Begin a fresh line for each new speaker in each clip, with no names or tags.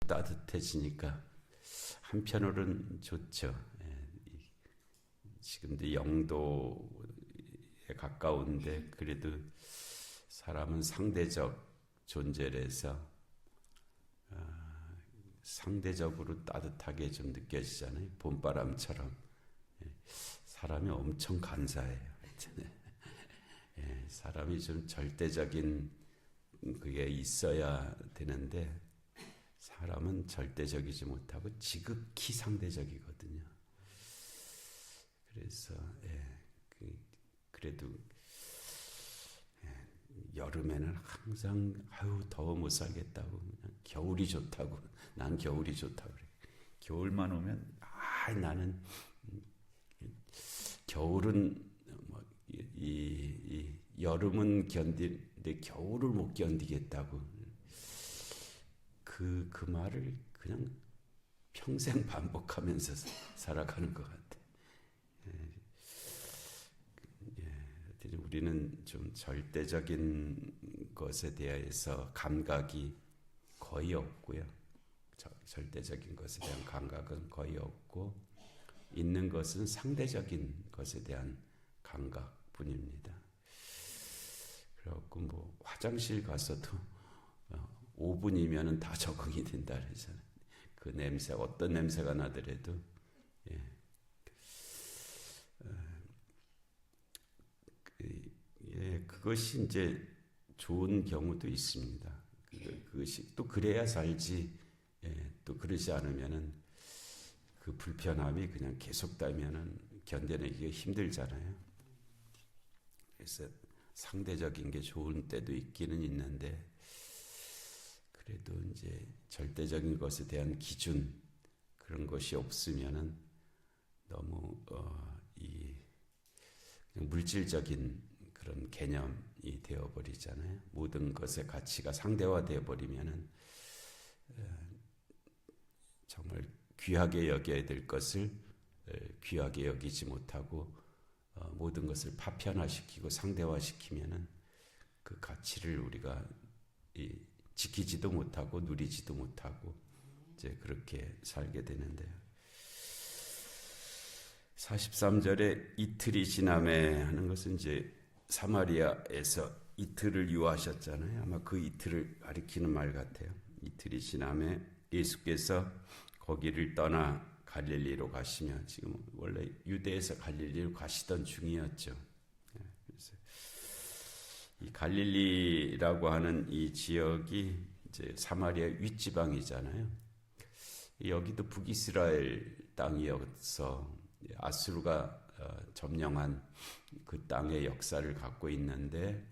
따뜻해지니까 한편으로는 좋죠. 지금도 영도에 가까운데 그래도 사람은 상대적 존재라서 상대적으로 따뜻하게 좀 느껴지잖아요. 봄바람처럼. 사람이 엄청 간사해요. 사람이 좀 절대적인 그게 있어야 되는데 사람은 절대적이지 못하고 지극히 상대적이거든요. 그래서 그래도 여름에는 항상 더워 못 살겠다고 그냥 겨울이 좋다고 난 겨울이 좋다고 그래. 겨울만 오면 나는 겨울은 이 여름은 견디는데 겨울을 못 견디겠다고 그 말을 그냥 평생 반복하면서 살아가는 것 같아. 우리는 좀 절대적인 것에 대해서 감각이 거의 없고요. 절대적인 것에 대한 감각은 거의 없고 있는 것은 상대적인 것에 대한 감각뿐입니다. 그래갖고 뭐 화장실 가서도 5분이면은 다 적응이 된다 그러잖아요. 그 냄새 어떤 냄새가 나더라도 그것이 이제 좋은 경우도 있습니다. 그것이 또 그래야 살지. 또 그러지 않으면은 그 불편함이 그냥 계속되면은 견뎌내기가 힘들잖아요. 그래서 상대적인 게 좋은 때도 있기는 있는데 그래도 이제 절대적인 것에 대한 기준 그런 것이 없으면은 너무 그냥 물질적인 그런 개념이 되어버리잖아요. 모든 것의 가치가 상대화되어 버리면은 정말 귀하게 여겨야 될 것을 귀하게 여기지 못하고 모든 것을 파편화시키고 상대화시키면은 그 가치를 우리가 지키지도 못하고 누리지도 못하고 이제 그렇게 살게 되는데요. 43절에 이틀이 지나매 하는 것은 이제 사마리아에서 이틀을 유하셨잖아요. 아마 그 이틀을 가리키는 말 같아요. 이틀이 지나매 예수께서 거기를 떠나 갈릴리로 가시며 지금 원래 유대에서 갈릴리로 가시던 중이었죠. 그래서 이 갈릴리라고 하는 이 지역이 이제 사마리아 윗지방이잖아요. 여기도 북이스라엘 땅이어서 아수르가 점령한 그 땅의 역사를 갖고 있는데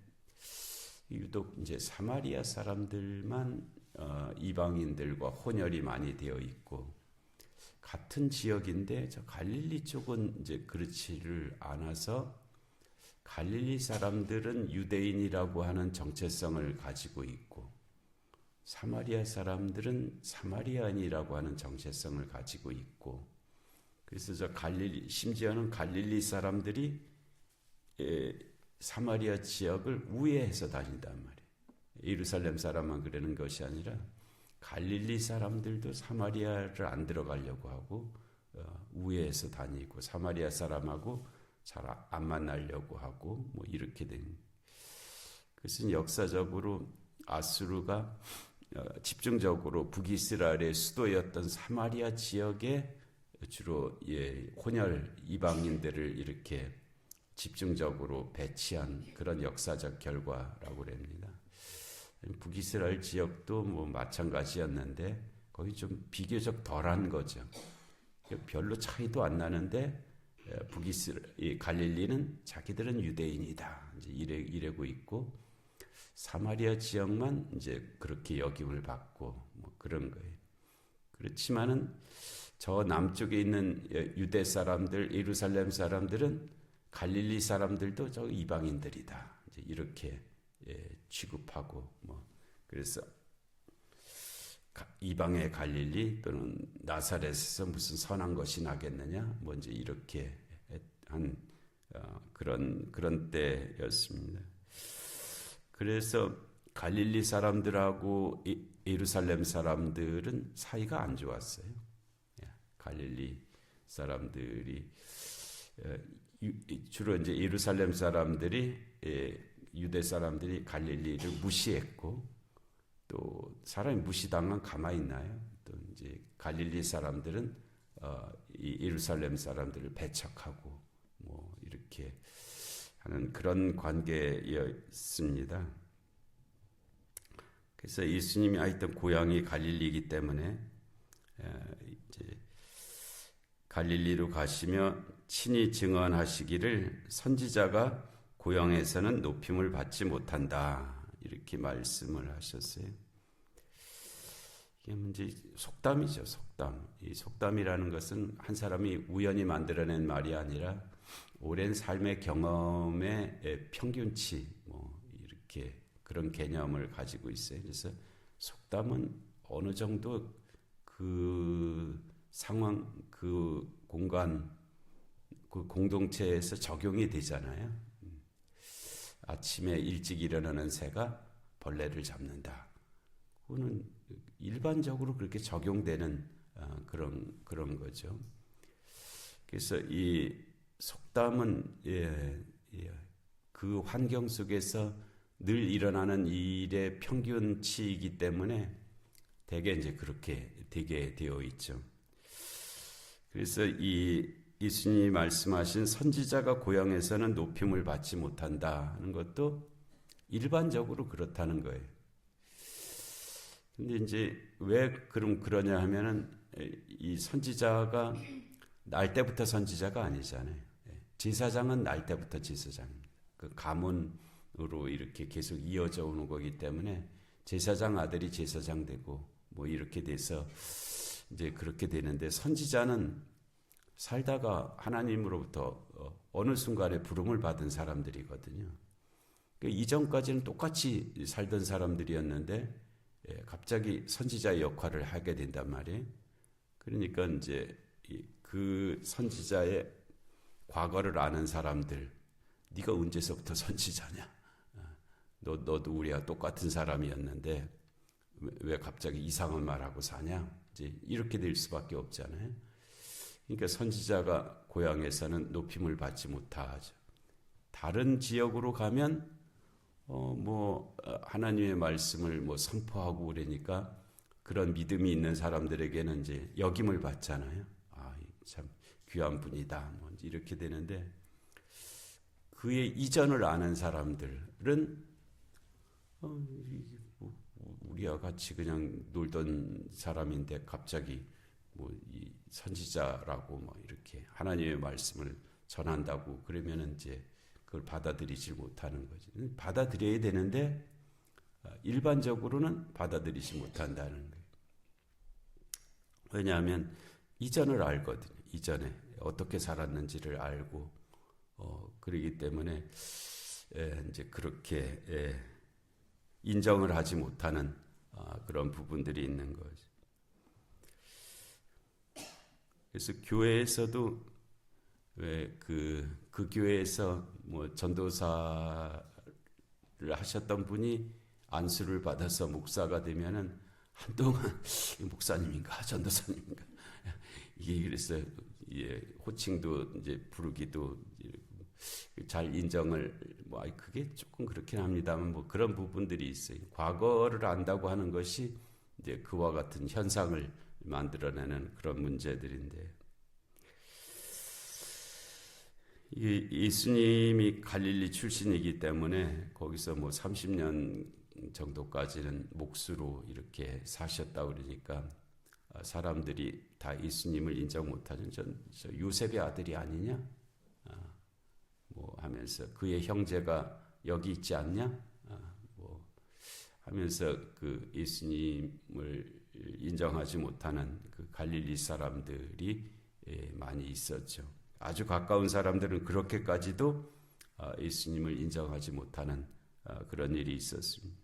유독 이제 사마리아 사람들만 이방인들과 혼혈이 많이 되어 있고 같은 지역인데 저 갈릴리 쪽은 이제 그렇지를 않아서 갈릴리 사람들은 유대인이라고 하는 정체성을 가지고 있고 사마리아 사람들은 사마리아인이라고 하는 정체성을 가지고 있고 그래서 저 갈릴리 심지어는 갈릴리 사람들이 사마리아 지역을 우회해서 다닌단 말이에요. 예루살렘 사람만 그러는 것이 아니라 갈릴리 사람들도 사마리아를 안 들어가려고 하고 우회해서 다니고 사마리아 사람하고 잘 안 만나려고 하고 뭐 이렇게 된. 그것은 역사적으로 아수르가 집중적으로 북이스라엘의 수도였던 사마리아 지역에 주로 혼혈 이방인들을 이렇게 집중적으로 배치한 그런 역사적 결과라고 합니다. 북이스라엘 지역도 뭐 마찬가지였는데 거기 좀 비교적 덜한 거죠. 별로 차이도 안 나는데 이 갈릴리는 자기들은 유대인이다 이제 이래고 있고 사마리아 지역만 이제 그렇게 여김을 받고 뭐 그런 거예요. 그렇지만은 저 남쪽에 있는 유대 사람들, 예루살렘 사람들은 갈릴리 사람들도 저 이방인들이다 이제 이렇게 취급하고 뭐 그래서 이방의 갈릴리 또는 나사렛에서 무슨 선한 것이 나겠느냐 뭐 이제 이렇게 한 그런 때였습니다. 그래서 갈릴리 사람들하고 예루살렘 사람들은 사이가 안 좋았어요. 갈릴리 사람들이 주로 이제 예루살렘 사람들이 유대 사람들이 갈릴리를 무시했고, 또 사람이 무시당한 가만히 있나요? 또 이제 갈릴리 사람들은 이 예루살렘 사람들을 배척하고 뭐 이렇게 하는 그런 관계였습니다. 그래서 예수님이 있던 고향이 갈릴리이기 때문에 이제 갈릴리로 가시며 친히 증언하시기를 선지자가 고향에서는 높임을 받지 못한다, 이렇게 말씀을 하셨어요. 이게 문제 속담이죠, 속담. 이 속담이라는 것은 한 사람이 우연히 만들어낸 말이 아니라 오랜 삶의 경험의 평균치, 뭐 이렇게 그런 개념을 가지고 있어요. 그래서 속담은 어느 정도 그 상황, 그 공간, 그 공동체에서 적용이 되잖아요. 아침에 일찍 일어나는 새가 벌레를 잡는다. 그거는 일반적으로 그렇게 적용되는 그런 거죠. 그래서 이 속담은 그 환경 속에서 늘 일어나는 일의 평균치이기 때문에 대개 이제 그렇게 되게 되어 있죠. 그래서 이 예수님이 말씀하신 선지자가 고향에서는 높임을 받지 못한다는 것도 일반적으로 그렇다는 거예요. 근데 이제 왜 그러냐 하면은 이 선지자가 날 때부터 선지자가 아니잖아요. 제사장은 날 때부터 제사장입니다. 그 가문으로 이렇게 계속 이어져 오는 거기 때문에 제사장 아들이 제사장 되고 뭐 이렇게 돼서 이제 그렇게 되는데, 선지자는 살다가 하나님으로부터 어느 순간에 부름을 받은 사람들이거든요. 이전까지는 똑같이 살던 사람들이었는데 갑자기 선지자의 역할을 하게 된단 말이에요. 그러니까 이제 그 선지자의 과거를 아는 사람들, 네가 언제서부터 선지자냐? 너도 우리와 똑같은 사람이었는데 왜 갑자기 이상한 말하고 사냐? 이제 이렇게 될 수밖에 없잖아요. 그러니까 선지자가 고향에서는 높임을 받지 못하죠. 다른 지역으로 가면 하나님의 말씀을 선포하고 그러니까 그런 믿음이 있는 사람들에게는 이제 역임을 받잖아요. 참 귀한 분이다, 뭐 이렇게 되는데, 그의 이전을 아는 사람들은 우리와 같이 그냥 놀던 사람인데 갑자기 이 선지자라고 이렇게 하나님의 말씀을 전한다고 그러면은 이제 그걸 받아들이지 못하는 거지. 받아들여야 되는데 일반적으로는 받아들이지 못한다는 거예요. 왜냐하면 이전을 알거든요. 이전에 어떻게 살았는지를 알고 그러기 때문에 이제 그렇게 인정을 하지 못하는 그런 부분들이 있는 거죠. 그래서 교회에서도 왜 그 교회에서 전도사를 하셨던 분이 안수를 받아서 목사가 되면은 한동안 목사님인가 전도사님인가 이게 그래서 호칭도 이제 부르기도 잘 인정을 그게 조금 그렇긴 합니다만 그런 부분들이 있어요. 과거를 안다고 하는 것이 이제 그와 같은 현상을 만들어내는 그런 문제들인데, 예수님이 갈릴리 출신이기 때문에 거기서 30년 정도까지는 목수로 이렇게 사셨다 그러니까 사람들이 다 예수님을 인정 못하죠. 저 요셉의 아들이 아니냐? 하면서 그의 형제가 여기 있지 않냐? 하면서 그 예수님을 인정하지 못하는 그 갈릴리 사람들이 많이 있었죠. 아주 가까운 사람들은 그렇게까지도 예수님을 인정하지 못하는 그런 일이 있었습니다.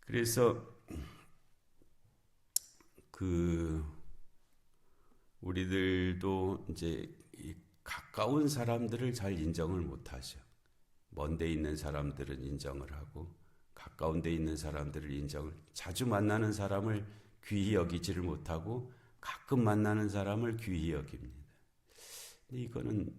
그래서 우리들도 이제 가까운 사람들을 잘 인정을 못하죠. 먼 데 있는 사람들은 인정을 하고 가까운 데 있는 사람들을 인정을, 자주 만나는 사람을 귀히 여기지를 못하고 가끔 만나는 사람을 귀히 여깁니다. 근데 이거는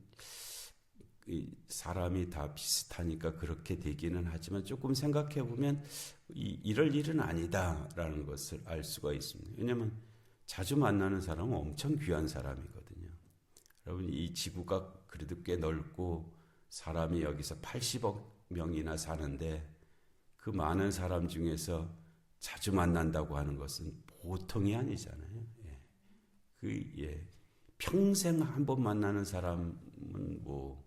사람이 다 비슷하니까 그렇게 되기는 하지만 조금 생각해 보면 이럴 일은 아니다라는 것을 알 수가 있습니다. 왜냐하면 자주 만나는 사람은 엄청 귀한 사람이거든요. 여러분, 이 지구가 그래도 꽤 넓고 사람이 여기서 80억 명이나 사는데 그 많은 사람 중에서 자주 만난다고 하는 것은 보통이 아니잖아요. 평생 한 번 만나는 사람은 뭐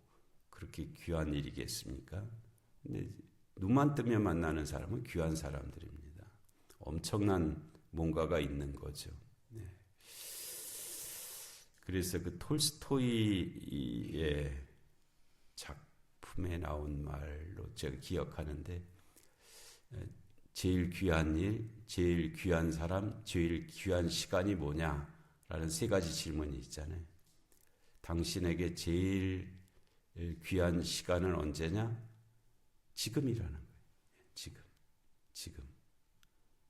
그렇게 귀한 일이겠습니까? 근데 눈만 뜨면 만나는 사람은 귀한 사람들입니다. 엄청난 뭔가가 있는 거죠. 그래서 그 톨스토이의 작품에 나온 말로 제가 기억하는데, 제일 귀한 일, 제일 귀한 사람, 제일 귀한 시간이 뭐냐라는 세 가지 질문이 있잖아요. 당신에게 제일 귀한 시간은 언제냐? 지금이라는 거예요. 지금.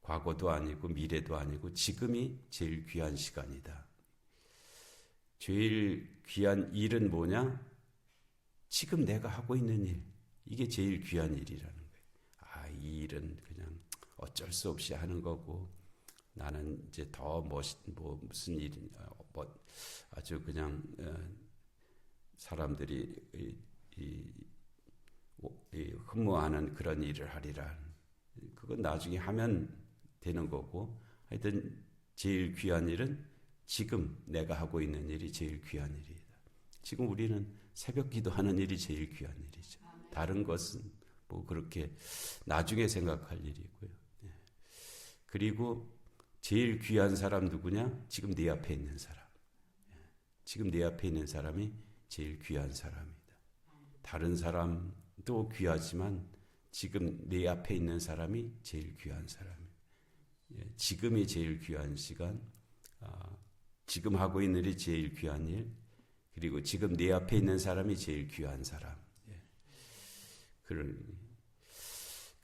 과거도 아니고 미래도 아니고 지금이 제일 귀한 시간이다. 제일 귀한 일은 뭐냐? 지금 내가 하고 있는 일. 이게 제일 귀한 일이라는 거예요. 이 일은 그냥 어쩔 수 없이 하는 거고, 나는 이제 더 무슨 일이냐, 아주 그냥 사람들이 흠모하는 그런 일을 하리라. 그건 나중에 하면 되는 거고, 하여튼 제일 귀한 일은 지금 내가 하고 있는 일이 제일 귀한 일이다. 지금 우리는 새벽 기도하는 일이 제일 귀한 일이죠. 다른 것은 뭐 그렇게 나중에 생각할 일이고요. 그리고 제일 귀한 사람 누구냐? 지금 네 앞에 있는 사람. 지금 내 앞에 있는 사람이 제일 귀한 사람이다. 다른 사람도 귀하지만 지금 내 앞에 있는 사람이 제일 귀한 사람이다. 지금이 제일 귀한 시간, 지금 하고 있는 일이 제일 귀한 일, 그리고 지금 내 앞에 있는 사람이 제일 귀한 사람.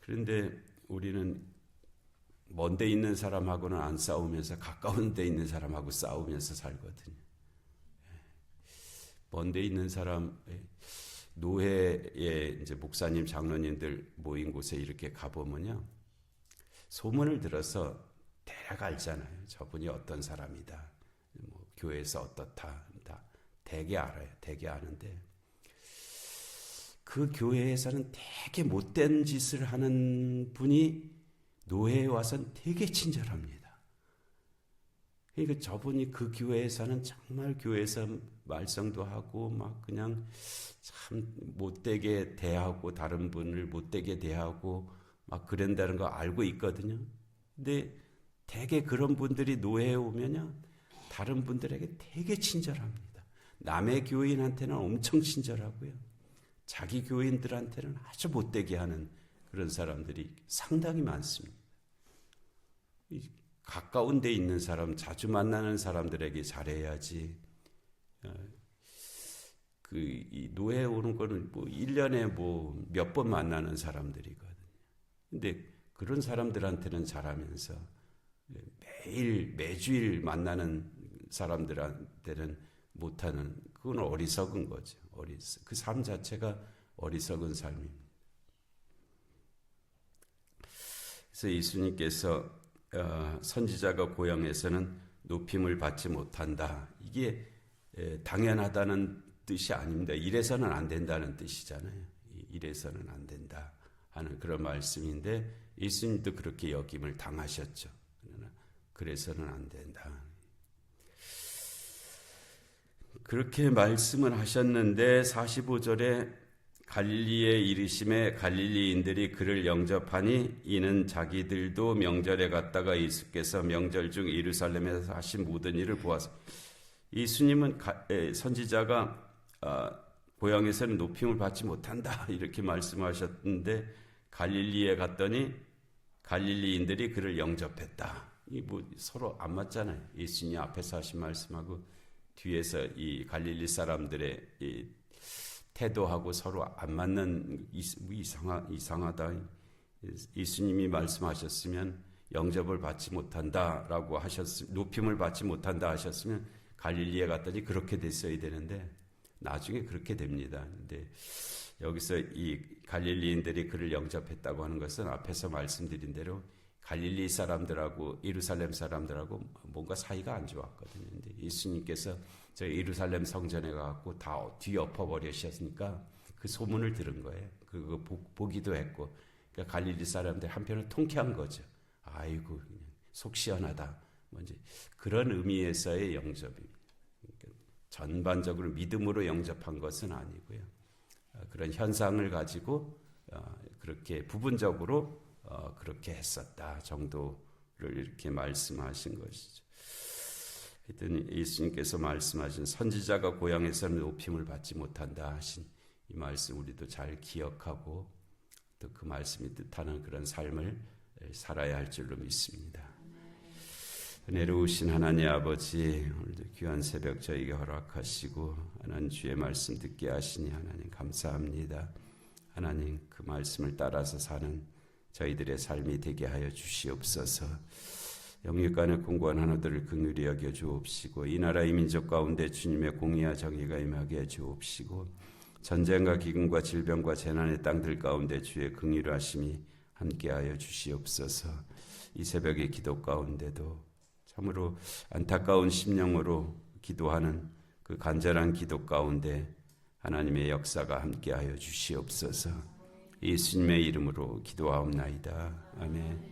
그런데 우리는 먼 데 있는 사람하고는 안 싸우면서 가까운 데 있는 사람하고 싸우면서 살거든요. 먼 데 있는 사람, 노회에 이제 목사님, 장로님들 모인 곳에 이렇게 가보면요, 소문을 들어서 대략 알잖아요. 저분이 어떤 사람이다. 뭐 교회에서 어떻다. 다 되게 알아요. 되게 아는데 그 교회에서는 되게 못된 짓을 하는 분이 노회에 와서는 되게 친절합니다. 그러니까 저분이 그 교회에서는 정말 교회에서 말썽도 하고 막 그냥 참 못되게 대하고 다른 분을 못되게 대하고 막 그런다는 거 알고 있거든요. 근데 되게 그런 분들이 노회에 오면요, 다른 분들에게 되게 친절합니다. 남의 교인한테는 엄청 친절하고요, 자기 교인들한테는 아주 못되게 하는 그런 사람들이 상당히 많습니다. 가까운 데 있는 사람, 자주 만나는 사람들에게 잘해야지. 이 노예에 오는 거는 뭐 1년에 뭐 몇 번 만나는 사람들이거든요. 근데 그런 사람들한테는 잘하면서 매주일 만나는 사람들한테는 못하는, 그건 어리석은 거죠. 그 삶 자체가 어리석은 삶입니다. 그래서 예수님께서 선지자가 고향에서는 높임을 받지 못한다. 이게 당연하다는 뜻이 아닙니다. 이래서는 안 된다는 뜻이잖아요. 이래서는 안 된다 하는 그런 말씀인데, 예수님도 그렇게 여김을 당하셨죠. 그래서는 안 된다. 그렇게 말씀을 하셨는데 45절에 갈릴리에 이르심에 갈릴리인들이 그를 영접하니 이는 자기들도 명절에 갔다가 예수께서 명절 중 예루살렘에서 하신 모든 일을 보아서, 예수님은 선지자가 고향에서는 높임을 받지 못한다 이렇게 말씀하셨는데, 갈릴리에 갔더니 갈릴리인들이 그를 영접했다. 이 뭐 서로 안 맞잖아요. 예수님 앞에서 하신 말씀하고 뒤에서 이 갈릴리 사람들의 이 태도하고 서로 안 맞는 이상하다. 예수님이 말씀하셨으면 영접을 받지 못한다라고 높임을 받지 못한다 하셨으면 갈릴리에 갔더니 그렇게 됐어야 되는데 나중에 그렇게 됩니다. 근데 여기서 이 갈릴리인들이 그를 영접했다고 하는 것은 앞에서 말씀드린 대로 갈릴리 사람들하고 예루살렘 사람들하고 뭔가 사이가 안 좋았거든요. 근데 예수님께서 저 예루살렘 성전에 가고 다 뒤엎어 버리셨으니까 그 소문을 들은 거예요. 그거 보기도 했고, 그러니까 갈릴리 사람들 한편은 통쾌한 거죠. 아이고 속 시원하다. 뭔지 그런 의미에서의 영접입니다. 그러니까 전반적으로 믿음으로 영접한 것은 아니고요. 그런 현상을 가지고 그렇게 부분적으로 그렇게 했었다 정도를 이렇게 말씀하신 것이죠. 하여튼 예수님께서 말씀하신 선지자가 고향에서는 높임을 받지 못한다 하신 이 말씀 우리도 잘 기억하고 또 그 말씀이 뜻하는 그런 삶을 살아야 할 줄로 믿습니다. 은혜로우신 하나님 아버지, 오늘도 귀한 새벽 저에게 허락하시고 하나님 주의 말씀 듣게 하시니 하나님 감사합니다. 하나님 그 말씀을 따라서 사는 저희들의 삶이 되게 하여 주시옵소서. 영육간의 공고한 하나들을 긍휼히 여겨 주옵시고 이 나라 이 민족 가운데 주님의 공의와 정의가 임하게 해 주옵시고 전쟁과 기근과 질병과 재난의 땅들 가운데 주의 긍휼하심이 함께하여 주시옵소서. 이 새벽의 기도 가운데도 참으로 안타까운 심령으로 기도하는 그 간절한 기도 가운데 하나님의 역사가 함께하여 주시옵소서. 예수님의 이름으로 기도하옵나이다. 아멘.